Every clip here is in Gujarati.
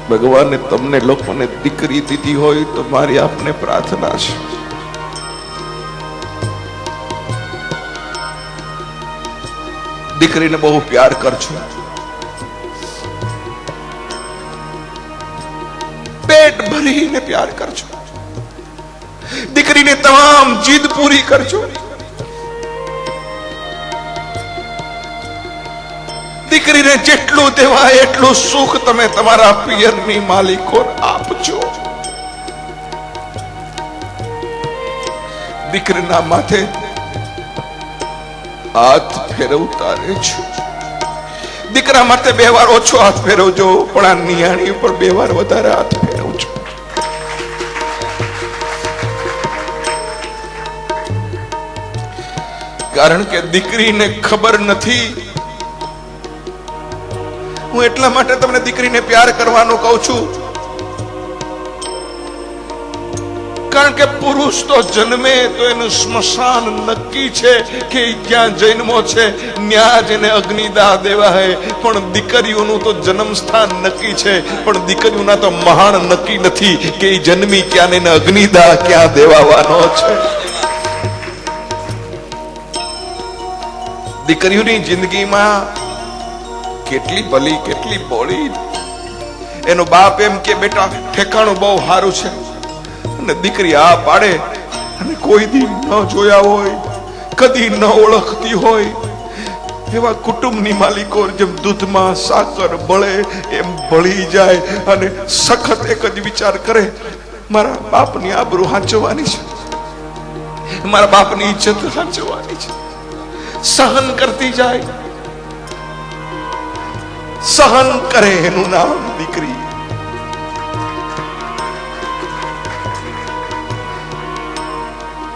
ભગવાને તમને લોકોને દીકરી દીધી હોય તો મારી આપને પ્રાર્થના છે, દીકરીને બહુ પ્યાર કરજો, પેટ ભરીને પ્યાર કરજો, દીકરીને તમામ જીદ પૂરી કરજો, દીકરીને જેટલું દેવાય એટલું સુખ તમે તમારા પિયરની માલિકો આપજો. દીકરીના માથે હાથ ફેરવતા રહેજો. દીકરા માટે 2 વાર ઓછો હાથ ફેરવજો, પણ આ નિયાણી ઉપર 2 વાર વધારે હાથ ફેરવજો. કારણ કે દીકરીને ખબર નથી. હું એટલા માટે તમને દીકરીને પ્યાર કરવાનું કહું છું, કારણ કે પુરુષ તો જન્મે તો એનું સ્મશાન નક્કી છે કે જ્યાં જન્મો છે ત્યાં જ એને અગ્નિદાહ દેવા હે, પણ દીકરીઓનું તો જન્મ સ્થાન નક્કી છે, પણ દીકરીઓના તો મહાન નક્કી નથી કે એ જન્મી ક્યાં ને એને અગ્નિદાહ ક્યાં દેવાનો છે. દીકરીઓની જિંદગીમાં કેટલી ભલી કેટલી ભોળી. એનો બાપ એમ કે બેટા ઠેકાણું બહુ સારું છે, અને દીકરી આ પાડે, અને કોઈ દી ન જોયા હોય, કદી ન ઓળખતી હોય એવા કુટુંબની માલિકો જેમ દૂધમાં સાકર બળે એમ ભળી જાય, અને સખત એક જ વિચાર કરે, મારા બાપની આબરૂ સાચવવાની છે, મારા બાપની ઇજ્જત સાચવવાની છે. સહન કરતી જાય, સહન કરે એનું નામ દીકરી.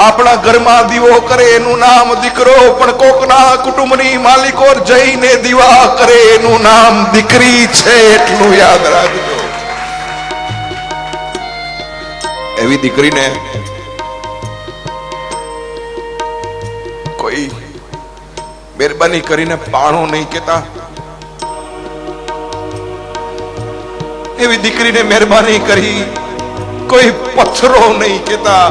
આપણા ઘરમાં દીવો કરે એનું નામ દીકરો, પણ કોકના કુટુંબની માલિકો જઈને દીવા કરે એનું નામ દીકરી છે, એટલું યાદ રાખજો. એવી દીકરીને કોઈ મહેરબાની કરીને પાણો નહીં કેતા. એવી દીકરીને મહેરબાની કરી કોઈ પથ્થરો નહીં કેતા.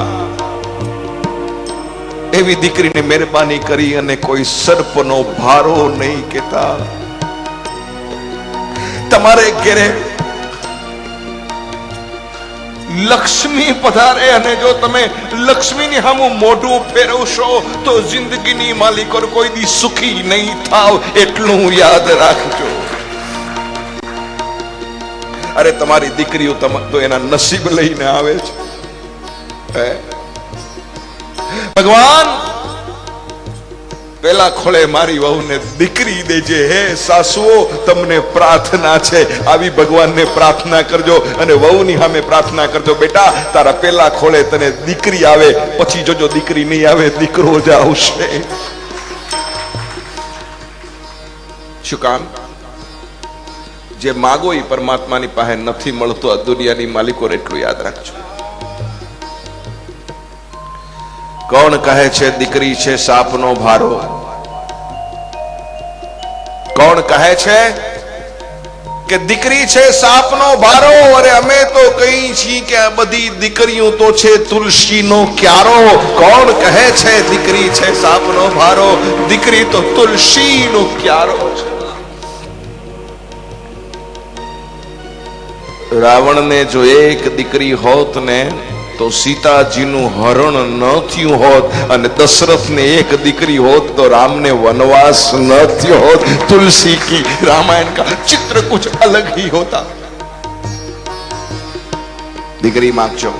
એવી દીકરીને મહેરબાની કરી અને કોઈ સર્પનો ભારો નહીં કેતા. તમારે ઘરે લક્ષ્મી પધારે, અને જો તમે લક્ષ્મીની સામું મોઢું ફેરવશો તો જિંદગીની માલિકો કોઈ દી સુખી નહીં થાવ, એટલું યાદ રાખજો. અરે તમારી દીકરીઓ તો એના નસીબ લઈને આવે છે. ભગવાન પેલા ખોળે મારી વહુને દીકરી દેજે. હે સાસુઓ, તમને પ્રાર્થના છે, આવી ભગવાનને પ્રાર્થના કરજો, અને વહુની સામે પ્રાર્થના કરજો, બેટા તારા પેલા ખોળે તને દીકરી આવે, પછી જોજો દીકરી નહીં આવે, દીકરો જ આવશે. શું કામ? જે માગો એ પરમાત્માની પાસે નથી મળતો. આ દુનિયાની માલિકો એટલું યાદ રાખજો. કોણ કહે છે દીકરી છે સાપનો ભારો? કોણ કહે છે કે દીકરી છે સાપનો ભારો? અરે અમે તો કહી છીએ કે આ બધી દીકરીઓ તો છે તુલસીનો ક્યારો. કોણ કહે છે દીકરી છે સાપનો ભારો? દીકરી તો તુલસીનો ક્યારો છે. રાવણને જો એક દીકરી હોત ને તો સીતાજીનું હરણ ન થયું હોત, અને દશરથને એક દીકરી હોત તો રામને વનવાસ ન થયો હોત. तुलसी की रामायण का चित्र कुछ अलग ही होता. દીકરી માગજો.